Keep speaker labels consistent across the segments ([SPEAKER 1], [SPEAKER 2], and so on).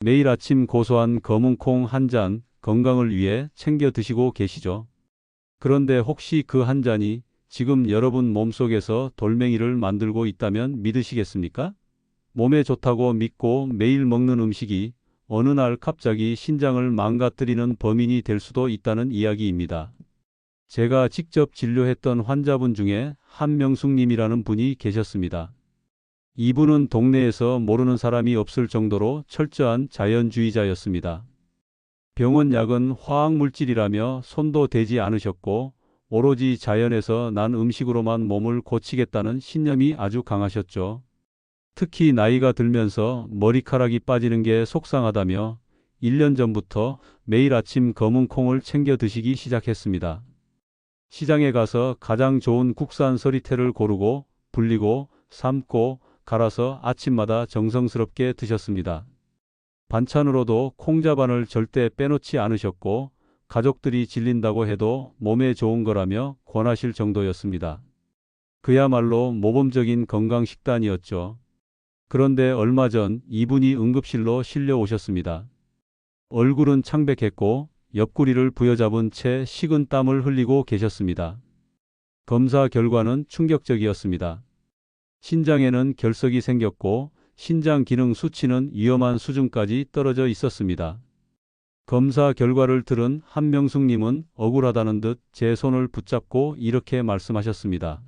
[SPEAKER 1] 매일 아침 고소한 검은콩 한 잔 건강을 위해 챙겨 드시고 계시죠? 그런데 혹시 그 한 잔이 지금 여러분 몸속에서 돌멩이를 만들고 있다면 믿으시겠습니까? 몸에 좋다고 믿고 매일 먹는 음식이 어느 날 갑자기 신장을 망가뜨리는 범인이 될 수도 있다는 이야기입니다. 제가 직접 진료했던 환자분 중에 한명숙님이라는 분이 계셨습니다. 이분은 동네에서 모르는 사람이 없을 정도로 철저한 자연주의자였습니다. 병원 약은 화학물질이라며 손도 대지 않으셨고 오로지 자연에서 난 음식으로만 몸을 고치겠다는 신념이 아주 강하셨죠. 특히 나이가 들면서 머리카락이 빠지는 게 속상하다며 1년 전부터 매일 아침 검은 콩을 챙겨 드시기 시작했습니다. 시장에 가서 가장 좋은 국산 서리태를 고르고 불리고 삶고 갈아서 아침마다 정성스럽게 드셨습니다. 반찬으로도 콩자반을 절대 빼놓지 않으셨고 가족들이 질린다고 해도 몸에 좋은 거라며 권하실 정도였습니다. 그야말로 모범적인 건강식단이었죠. 그런데 얼마 전 이분이 응급실로 실려 오셨습니다. 얼굴은 창백했고 옆구리를 부여잡은 채 식은 땀을 흘리고 계셨습니다. 검사 결과는 충격적이었습니다. 신장에는 결석이 생겼고 신장 기능 수치는 위험한 수준까지 떨어져 있었습니다. 검사 결과를 들은 한명숙님은 억울하다는 듯 제 손을 붙잡고 이렇게 말씀하셨습니다.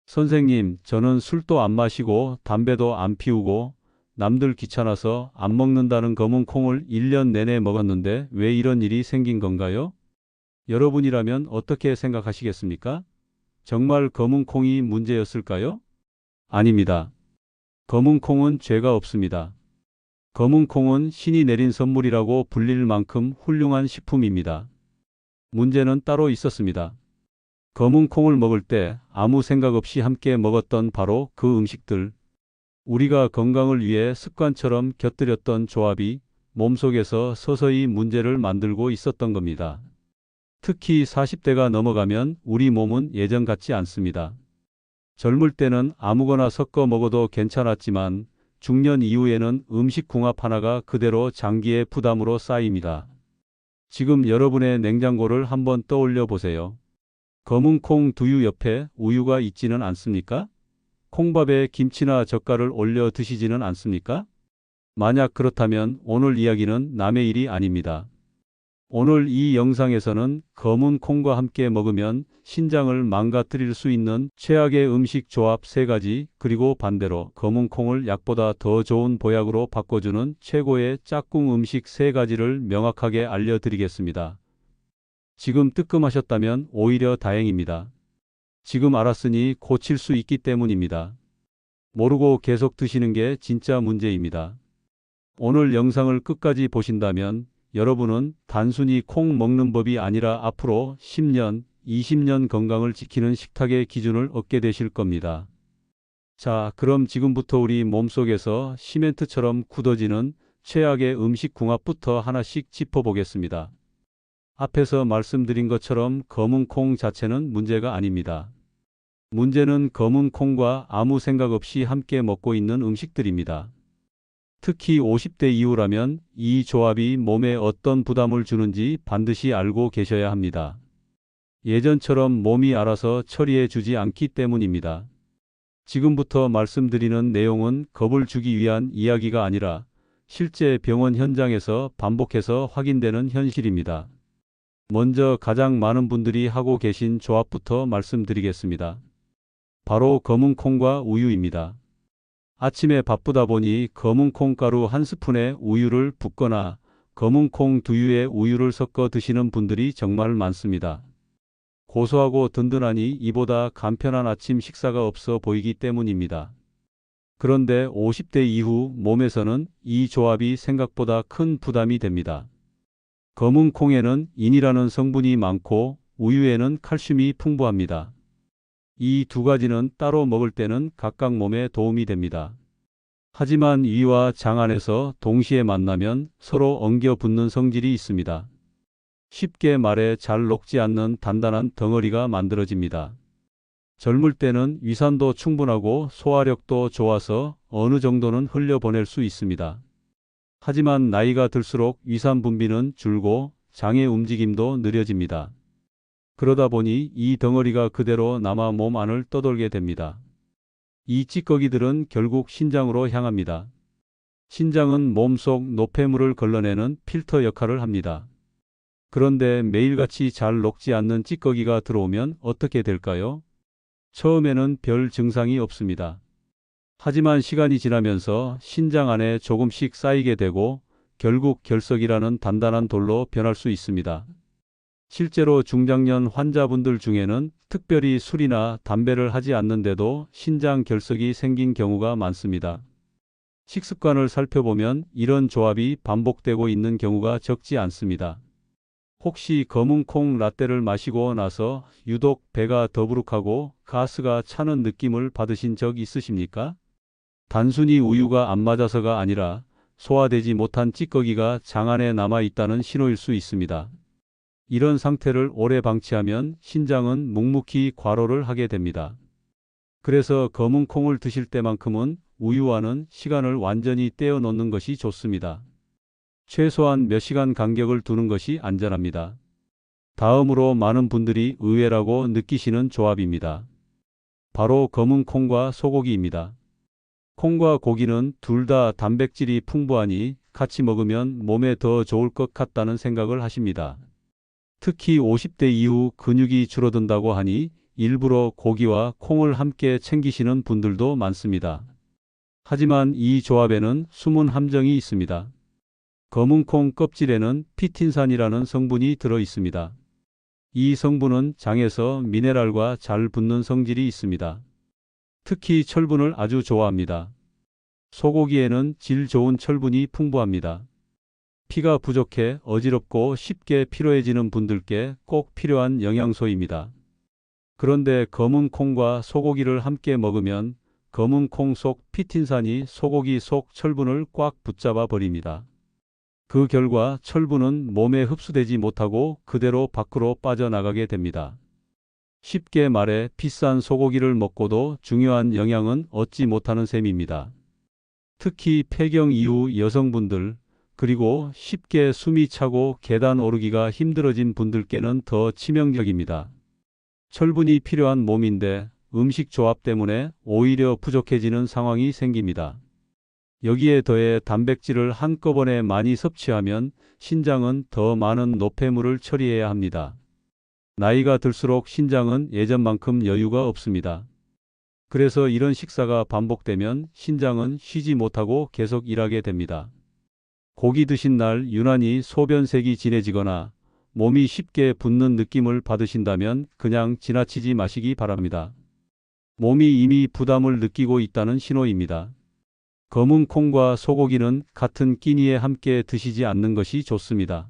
[SPEAKER 1] 선생님, 저는 술도 안 마시고 담배도 안 피우고 남들 귀찮아서 안 먹는다는 검은 콩을 1년 내내 먹었는데 왜 이런 일이 생긴 건가요? 여러분이라면 어떻게 생각하시겠습니까? 정말 검은 콩이 문제였을까요? 아닙니다. 검은 콩은 죄가 없습니다. 검은 콩은 신이 내린 선물이라고 불릴 만큼 훌륭한 식품입니다. 문제는 따로 있었습니다. 검은 콩을 먹을 때 아무 생각 없이 함께 먹었던 바로 그 음식들. 우리가 건강을 위해 습관처럼 곁들였던 조합이 몸속에서 서서히 문제를 만들고 있었던 겁니다. 특히 40대가 넘어가면 우리 몸은 예전 같지 않습니다. 젊을 때는 아무거나 섞어 먹어도 괜찮았지만 중년 이후에는 음식 궁합 하나가 그대로 장기의 부담으로 쌓입니다. 지금 여러분의 냉장고를 한번 떠올려 보세요. 검은 콩 두유 옆에 우유가 있지는 않습니까? 콩밥에 김치나 젓갈을 올려 드시지는 않습니까? 만약 그렇다면 오늘 이야기는 남의 일이 아닙니다. 오늘 이 영상에서는 검은 콩과 함께 먹으면 신장을 망가뜨릴 수 있는 최악의 음식 조합 3가지, 그리고 반대로 검은 콩을 약보다 더 좋은 보약으로 바꿔주는 최고의 짝꿍 음식 3가지를 명확하게 알려드리겠습니다. 지금 뜨끔하셨다면 오히려 다행입니다. 지금 알았으니 고칠 수 있기 때문입니다. 모르고 계속 드시는 게 진짜 문제입니다. 오늘 영상을 끝까지 보신다면 여러분은 단순히 콩 먹는 법이 아니라 앞으로 10년, 20년 건강을 지키는 식탁의 기준을 얻게 되실 겁니다. 자, 그럼 지금부터 우리 몸속에서 시멘트처럼 굳어지는 최악의 음식 궁합부터 하나씩 짚어보겠습니다. 앞에서 말씀드린 것처럼 검은 콩 자체는 문제가 아닙니다. 문제는 검은 콩과 아무 생각 없이 함께 먹고 있는 음식들입니다. 특히 50대 이후라면 이 조합이 몸에 어떤 부담을 주는지 반드시 알고 계셔야 합니다. 예전처럼 몸이 알아서 처리해 주지 않기 때문입니다. 지금부터 말씀드리는 내용은 겁을 주기 위한 이야기가 아니라 실제 병원 현장에서 반복해서 확인되는 현실입니다. 먼저 가장 많은 분들이 하고 계신 조합부터 말씀드리겠습니다. 바로 검은 콩과 우유입니다. 아침에 바쁘다 보니 검은 콩가루 한 스푼에 우유를 붓거나 검은 콩 두유에 우유를 섞어 드시는 분들이 정말 많습니다. 고소하고 든든하니 이보다 간편한 아침 식사가 없어 보이기 때문입니다. 그런데 50대 이후 몸에서는 이 조합이 생각보다 큰 부담이 됩니다. 검은 콩에는 인이라는 성분이 많고 우유에는 칼슘이 풍부합니다. 이 2가지는 따로 먹을 때는 각각 몸에 도움이 됩니다. 하지만 위와 장 안에서 동시에 만나면 서로 엉겨 붙는 성질이 있습니다. 쉽게 말해 잘 녹지 않는 단단한 덩어리가 만들어집니다. 젊을 때는 위산도 충분하고 소화력도 좋아서 어느 정도는 흘려보낼 수 있습니다. 하지만 나이가 들수록 위산 분비는 줄고 장의 움직임도 느려집니다. 그러다 보니 이 덩어리가 그대로 남아 몸 안을 떠돌게 됩니다. 이 찌꺼기들은 결국 신장으로 향합니다. 신장은 몸속 노폐물을 걸러내는 필터 역할을 합니다. 그런데 매일같이 잘 녹지 않는 찌꺼기가 들어오면 어떻게 될까요? 처음에는 별 증상이 없습니다. 하지만 시간이 지나면서 신장 안에 조금씩 쌓이게 되고 결국 결석이라는 단단한 돌로 변할 수 있습니다. 실제로 중장년 환자분들 중에는 특별히 술이나 담배를 하지 않는데도 신장 결석이 생긴 경우가 많습니다. 식습관을 살펴보면 이런 조합이 반복되고 있는 경우가 적지 않습니다. 혹시 검은 콩 라떼를 마시고 나서 유독 배가 더부룩하고 가스가 차는 느낌을 받으신 적 있으십니까? 단순히 우유가 안 맞아서가 아니라 소화되지 못한 찌꺼기가 장 안에 남아 있다는 신호일 수 있습니다. 이런 상태를 오래 방치하면 신장은 묵묵히 과로를 하게 됩니다. 그래서 검은 콩을 드실 때만큼은 우유와는 시간을 완전히 떼어 놓는 것이 좋습니다. 최소한 몇 시간 간격을 두는 것이 안전합니다. 다음으로 많은 분들이 의외라고 느끼시는 조합입니다. 바로 검은 콩과 소고기입니다. 콩과 고기는 둘 다 단백질이 풍부하니 같이 먹으면 몸에 더 좋을 것 같다는 생각을 하십니다. 특히 50대 이후 근육이 줄어든다고 하니 일부러 고기와 콩을 함께 챙기시는 분들도 많습니다. 하지만 이 조합에는 숨은 함정이 있습니다. 검은 콩 껍질에는 피틴산이라는 성분이 들어 있습니다. 이 성분은 장에서 미네랄과 잘 붙는 성질이 있습니다. 특히 철분을 아주 좋아합니다. 소고기에는 질 좋은 철분이 풍부합니다. 피가 부족해 어지럽고 쉽게 피로해지는 분들께 꼭 필요한 영양소입니다. 그런데 검은 콩과 소고기를 함께 먹으면 검은 콩 속 피틴산이 소고기 속 철분을 꽉 붙잡아 버립니다. 그 결과 철분은 몸에 흡수되지 못하고 그대로 밖으로 빠져나가게 됩니다. 쉽게 말해 비싼 소고기를 먹고도 중요한 영양은 얻지 못하는 셈입니다. 특히 폐경 이후 여성분들, 그리고 쉽게 숨이 차고 계단 오르기가 힘들어진 분들께는 더 치명적입니다. 철분이 필요한 몸인데 음식 조합 때문에 오히려 부족해지는 상황이 생깁니다. 여기에 더해 단백질을 한꺼번에 많이 섭취하면 신장은 더 많은 노폐물을 처리해야 합니다. 나이가 들수록 신장은 예전만큼 여유가 없습니다. 그래서 이런 식사가 반복되면 신장은 쉬지 못하고 계속 일하게 됩니다. 고기 드신 날 유난히 소변색이 진해지거나 몸이 쉽게 붓는 느낌을 받으신다면 그냥 지나치지 마시기 바랍니다. 몸이 이미 부담을 느끼고 있다는 신호입니다. 검은 콩과 소고기는 같은 끼니에 함께 드시지 않는 것이 좋습니다.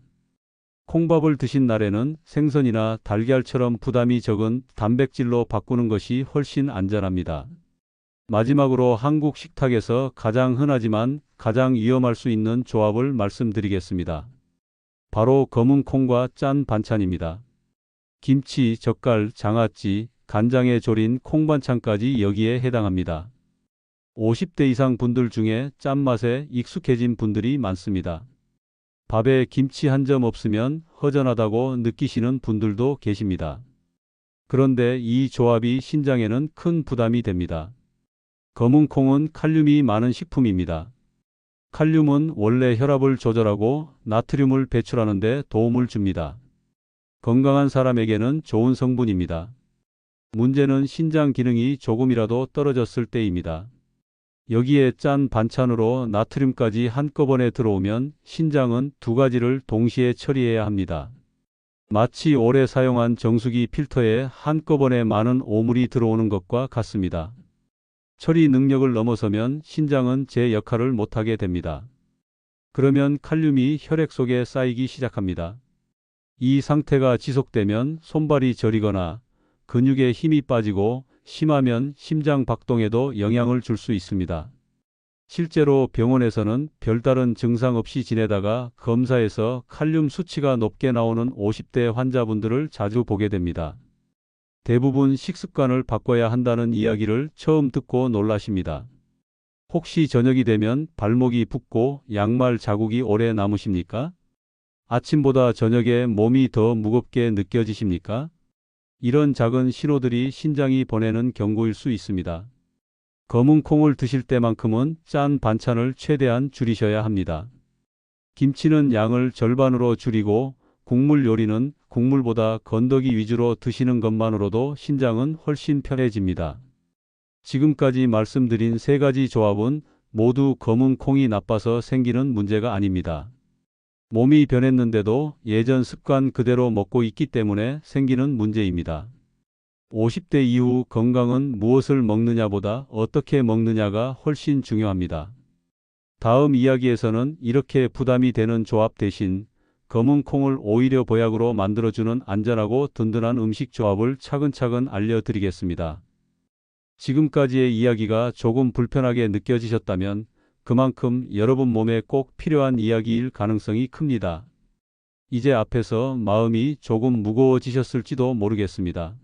[SPEAKER 1] 콩밥을 드신 날에는 생선이나 달걀처럼 부담이 적은 단백질로 바꾸는 것이 훨씬 안전합니다. 마지막으로 한국 식탁에서 가장 흔하지만 가장 위험할 수 있는 조합을 말씀드리겠습니다. 바로 검은 콩과 짠 반찬입니다. 김치, 젓갈, 장아찌, 간장에 졸인 콩반찬까지 여기에 해당합니다. 50대 이상 분들 중에 짠맛에 익숙해진 분들이 많습니다. 밥에 김치 한 점 없으면 허전하다고 느끼시는 분들도 계십니다. 그런데 이 조합이 신장에는 큰 부담이 됩니다. 검은 콩은 칼륨이 많은 식품입니다. 칼륨은 원래 혈압을 조절하고 나트륨을 배출하는 데 도움을 줍니다. 건강한 사람에게는 좋은 성분입니다. 문제는 신장 기능이 조금이라도 떨어졌을 때입니다. 여기에 짠 반찬으로 나트륨까지 한꺼번에 들어오면 신장은 두 가지를 동시에 처리해야 합니다. 마치 오래 사용한 정수기 필터에 한꺼번에 많은 오물이 들어오는 것과 같습니다. 처리 능력을 넘어서면 신장은 제 역할을 못하게 됩니다. 그러면 칼륨이 혈액 속에 쌓이기 시작합니다. 이 상태가 지속되면 손발이 저리거나 근육에 힘이 빠지고 심하면 심장 박동에도 영향을 줄 수 있습니다. 실제로 병원에서는 별다른 증상 없이 지내다가 검사에서 칼륨 수치가 높게 나오는 50대 환자분들을 자주 보게 됩니다. 대부분 식습관을 바꿔야 한다는 이야기를 처음 듣고 놀라십니다. 혹시 저녁이 되면 발목이 붓고 양말 자국이 오래 남으십니까? 아침보다 저녁에 몸이 더 무겁게 느껴지십니까? 이런 작은 신호들이 신장이 보내는 경고일 수 있습니다. 검은 콩을 드실 때만큼은 짠 반찬을 최대한 줄이셔야 합니다. 김치는 양을 절반으로 줄이고 국물 요리는 국물보다 건더기 위주로 드시는 것만으로도 신장은 훨씬 편해집니다. 지금까지 말씀드린 세 가지 조합은 모두 검은 콩이 나빠서 생기는 문제가 아닙니다. 몸이 변했는데도 예전 습관 그대로 먹고 있기 때문에 생기는 문제입니다. 50대 이후 건강은 무엇을 먹느냐보다 어떻게 먹느냐가 훨씬 중요합니다. 다음 이야기에서는 이렇게 부담이 되는 조합 대신 검은 콩을 오히려 보약으로 만들어주는 안전하고 든든한 음식 조합을 차근차근 알려드리겠습니다. 지금까지의 이야기가 조금 불편하게 느껴지셨다면 그만큼 여러분 몸에 꼭 필요한 이야기일 가능성이 큽니다. 이제 앞에서 마음이 조금 무거워지셨을지도 모르겠습니다.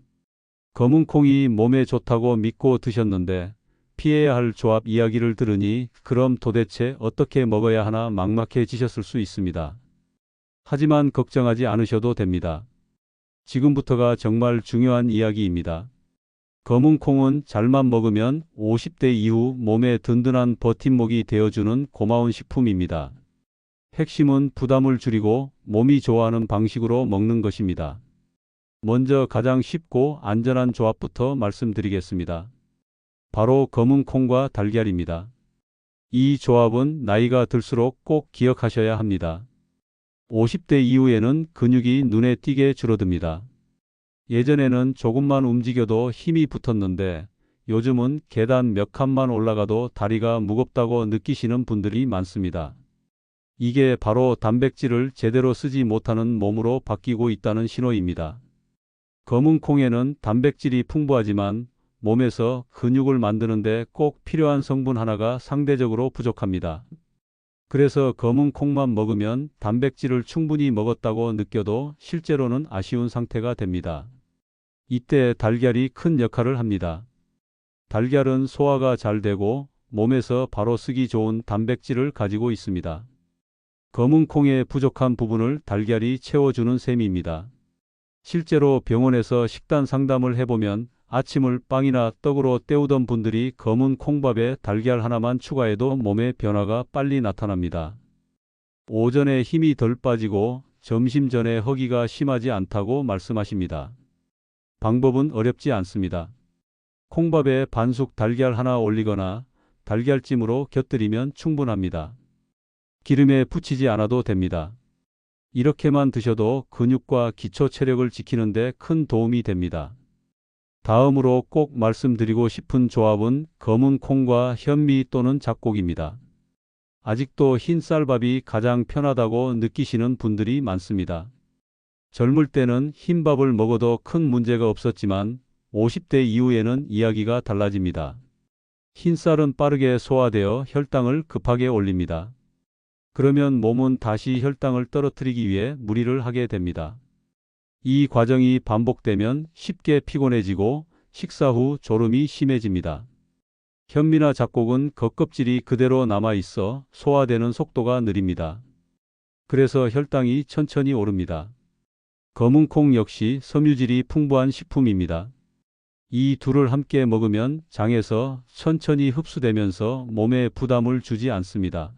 [SPEAKER 1] 검은 콩이 몸에 좋다고 믿고 드셨는데 피해야 할 조합 이야기를 들으니 그럼 도대체 어떻게 먹어야 하나 막막해지셨을 수 있습니다. 하지만 걱정하지 않으셔도 됩니다. 지금부터가 정말 중요한 이야기입니다. 검은 콩은 잘만 먹으면 50대 이후 몸에 든든한 버팀목이 되어주는 고마운 식품입니다. 핵심은 부담을 줄이고 몸이 좋아하는 방식으로 먹는 것입니다. 먼저 가장 쉽고 안전한 조합부터 말씀드리겠습니다. 바로 검은 콩과 달걀입니다. 이 조합은 나이가 들수록 꼭 기억하셔야 합니다. 50대 이후에는 근육이 눈에 띄게 줄어듭니다. 예전에는 조금만 움직여도 힘이 붙었는데 요즘은 계단 몇 칸만 올라가도 다리가 무겁다고 느끼시는 분들이 많습니다. 이게 바로 단백질을 제대로 쓰지 못하는 몸으로 바뀌고 있다는 신호입니다. 검은 콩에는 단백질이 풍부하지만 몸에서 근육을 만드는데 꼭 필요한 성분 하나가 상대적으로 부족합니다. 그래서 검은 콩만 먹으면 단백질을 충분히 먹었다고 느껴도 실제로는 아쉬운 상태가 됩니다. 이때 달걀이 큰 역할을 합니다. 달걀은 소화가 잘 되고 몸에서 바로 쓰기 좋은 단백질을 가지고 있습니다. 검은 콩의 부족한 부분을 달걀이 채워주는 셈입니다. 실제로 병원에서 식단 상담을 해보면 아침을 빵이나 떡으로 때우던 분들이 검은 콩밥에 달걀 하나만 추가해도 몸에 변화가 빨리 나타납니다. 오전에 힘이 덜 빠지고 점심 전에 허기가 심하지 않다고 말씀하십니다. 방법은 어렵지 않습니다. 콩밥에 반숙 달걀 하나 올리거나 달걀찜으로 곁들이면 충분합니다. 기름에 부치지 않아도 됩니다. 이렇게만 드셔도 근육과 기초 체력을 지키는 데 큰 도움이 됩니다. 다음으로 꼭 말씀드리고 싶은 조합은 검은 콩과 현미 또는 잡곡입니다. 아직도 흰 쌀밥이 가장 편하다고 느끼시는 분들이 많습니다. 젊을 때는 흰밥을 먹어도 큰 문제가 없었지만 50대 이후에는 이야기가 달라집니다. 흰쌀은 빠르게 소화되어 혈당을 급하게 올립니다. 그러면 몸은 다시 혈당을 떨어뜨리기 위해 무리를 하게 됩니다. 이 과정이 반복되면 쉽게 피곤해지고 식사 후 졸음이 심해집니다. 현미나 잡곡은 겉껍질이 그대로 남아있어 소화되는 속도가 느립니다. 그래서 혈당이 천천히 오릅니다. 검은 콩 역시 섬유질이 풍부한 식품입니다. 이 둘을 함께 먹으면 장에서 천천히 흡수되면서 몸에 부담을 주지 않습니다.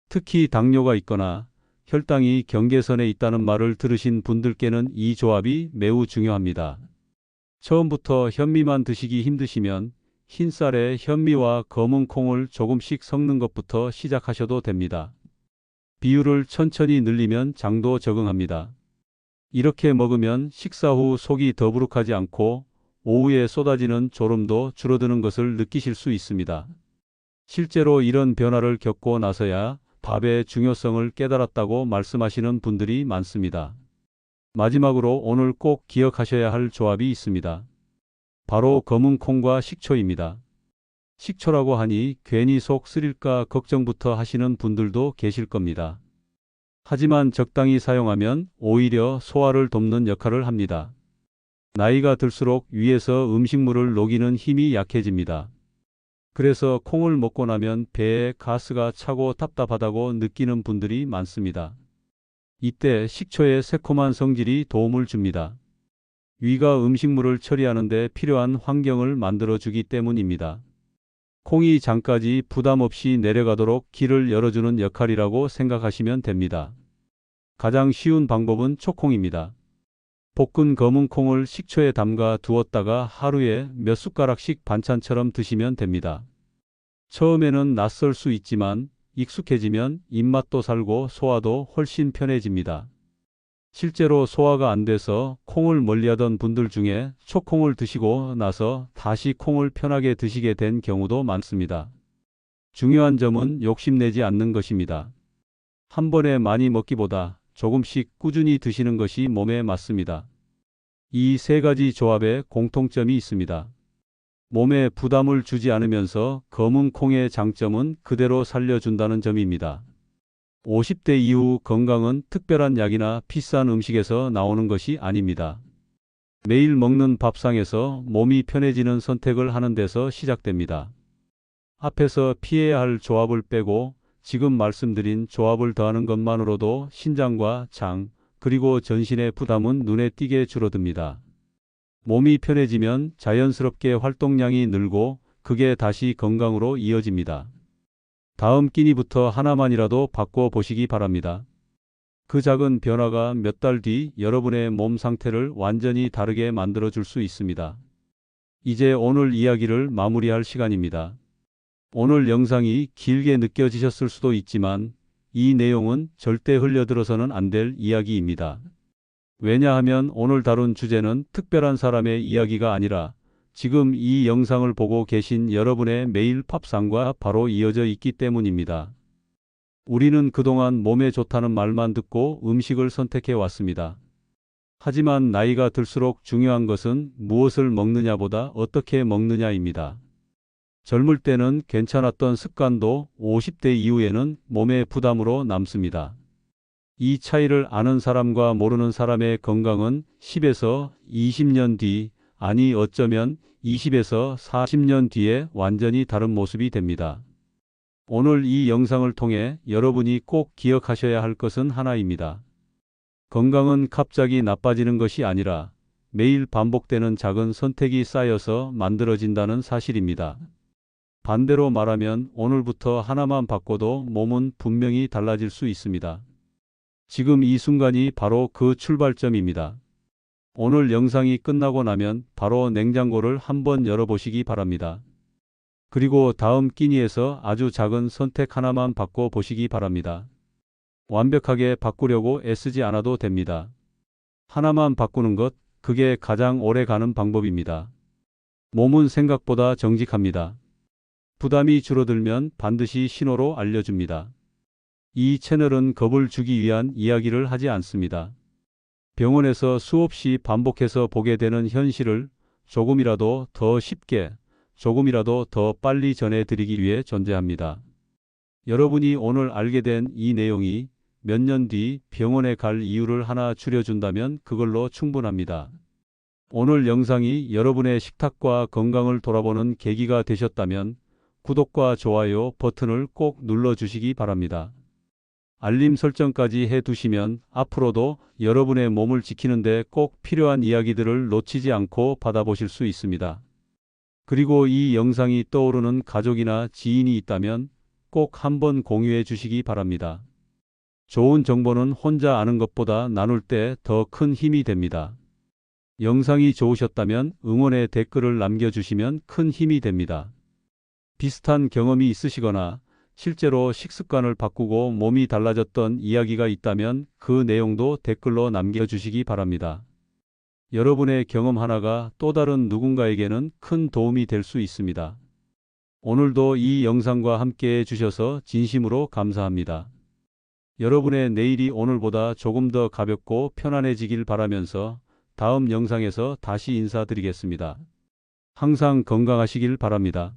[SPEAKER 1] 특히 당뇨가 있거나 혈당이 경계선에 있다는 말을 들으신 분들께는 이 조합이 매우 중요합니다. 처음부터 현미만 드시기 힘드시면 흰쌀에 현미와 검은 콩을 조금씩 섞는 것부터 시작하셔도 됩니다. 비율을 천천히 늘리면 장도 적응합니다. 이렇게 먹으면 식사 후 속이 더부룩하지 않고 오후에 쏟아지는 졸음도 줄어드는 것을 느끼실 수 있습니다. 실제로 이런 변화를 겪고 나서야 밥의 중요성을 깨달았다고 말씀하시는 분들이 많습니다. 마지막으로 오늘 꼭 기억하셔야 할 조합이 있습니다. 바로 검은 콩과 식초입니다. 식초라고 하니 괜히 속 쓰릴까 걱정부터 하시는 분들도 계실 겁니다. 하지만 적당히 사용하면 오히려 소화를 돕는 역할을 합니다. 나이가 들수록 위에서 음식물을 녹이는 힘이 약해집니다. 그래서 콩을 먹고 나면 배에 가스가 차고 답답하다고 느끼는 분들이 많습니다. 이때 식초의 새콤한 성질이 도움을 줍니다. 위가 음식물을 처리하는 데 필요한 환경을 만들어 주기 때문입니다. 콩이 장까지 부담 없이 내려가도록 길을 열어주는 역할이라고 생각하시면 됩니다. 가장 쉬운 방법은 초콩입니다. 볶은 검은 콩을 식초에 담가 두었다가 하루에 몇 숟가락씩 반찬처럼 드시면 됩니다. 처음에는 낯설 수 있지만 익숙해지면 입맛도 살고 소화도 훨씬 편해집니다. 실제로 소화가 안 돼서 콩을 멀리하던 분들 중에 초콩을 드시고 나서 다시 콩을 편하게 드시게 된 경우도 많습니다. 중요한 점은 욕심내지 않는 것입니다. 한 번에 많이 먹기보다 조금씩 꾸준히 드시는 것이 몸에 맞습니다. 이 세 가지 조합에 공통점이 있습니다. 몸에 부담을 주지 않으면서 검은 콩의 장점은 그대로 살려준다는 점입니다. 50대 이후 건강은 특별한 약이나 비싼 음식에서 나오는 것이 아닙니다. 매일 먹는 밥상에서 몸이 편해지는 선택을 하는 데서 시작됩니다. 앞에서 피해야 할 조합을 빼고 지금 말씀드린 조합을 더하는 것만으로도 신장과 장, 그리고 전신의 부담은 눈에 띄게 줄어듭니다. 몸이 편해지면 자연스럽게 활동량이 늘고 그게 다시 건강으로 이어집니다. 다음 끼니부터 하나만이라도 바꿔보시기 바랍니다. 그 작은 변화가 몇 달 뒤 여러분의 몸 상태를 완전히 다르게 만들어 줄 수 있습니다. 이제 오늘 이야기를 마무리할 시간입니다. 오늘 영상이 길게 느껴지셨을 수도 있지만 이 내용은 절대 흘려들어서는 안 될 이야기입니다. 왜냐하면 오늘 다룬 주제는 특별한 사람의 이야기가 아니라 지금 이 영상을 보고 계신 여러분의 매일 밥상과 바로 이어져 있기 때문입니다. 우리는 그동안 몸에 좋다는 말만 듣고 음식을 선택해 왔습니다. 하지만 나이가 들수록 중요한 것은 무엇을 먹느냐보다 어떻게 먹느냐입니다. 젊을 때는 괜찮았던 습관도 50대 이후에는 몸의 부담으로 남습니다. 이 차이를 아는 사람과 모르는 사람의 건강은 10에서 20년 뒤, 아니 어쩌면 20에서 40년 뒤에 완전히 다른 모습이 됩니다. 오늘 이 영상을 통해 여러분이 꼭 기억하셔야 할 것은 하나입니다. 건강은 갑자기 나빠지는 것이 아니라 매일 반복되는 작은 선택이 쌓여서 만들어진다는 사실입니다. 반대로 말하면 오늘부터 하나만 바꿔도 몸은 분명히 달라질 수 있습니다. 지금 이 순간이 바로 그 출발점입니다. 오늘 영상이 끝나고 나면 바로 냉장고를 한번 열어보시기 바랍니다. 그리고 다음 끼니에서 아주 작은 선택 하나만 바꿔보시기 바랍니다. 완벽하게 바꾸려고 애쓰지 않아도 됩니다. 하나만 바꾸는 것, 그게 가장 오래 가는 방법입니다. 몸은 생각보다 정직합니다. 부담이 줄어들면 반드시 신호로 알려줍니다. 이 채널은 겁을 주기 위한 이야기를 하지 않습니다. 병원에서 수없이 반복해서 보게 되는 현실을 조금이라도 더 쉽게, 조금이라도 더 빨리 전해드리기 위해 존재합니다. 여러분이 오늘 알게 된 이 내용이 몇 년 뒤 병원에 갈 이유를 하나 줄여준다면 그걸로 충분합니다. 오늘 영상이 여러분의 식탁과 건강을 돌아보는 계기가 되셨다면 구독과 좋아요 버튼을 꼭 눌러주시기 바랍니다. 알림 설정까지 해두시면 앞으로도 여러분의 몸을 지키는 데 꼭 필요한 이야기들을 놓치지 않고 받아보실 수 있습니다. 그리고 이 영상이 떠오르는 가족이나 지인이 있다면 꼭 한번 공유해 주시기 바랍니다. 좋은 정보는 혼자 아는 것보다 나눌 때 더 큰 힘이 됩니다. 영상이 좋으셨다면 응원의 댓글을 남겨주시면 큰 힘이 됩니다. 비슷한 경험이 있으시거나 실제로 식습관을 바꾸고 몸이 달라졌던 이야기가 있다면 그 내용도 댓글로 남겨주시기 바랍니다. 여러분의 경험 하나가 또 다른 누군가에게는 큰 도움이 될 수 있습니다. 오늘도 이 영상과 함께 해주셔서 진심으로 감사합니다. 여러분의 내일이 오늘보다 조금 더 가볍고 편안해지길 바라면서 다음 영상에서 다시 인사드리겠습니다. 항상 건강하시길 바랍니다.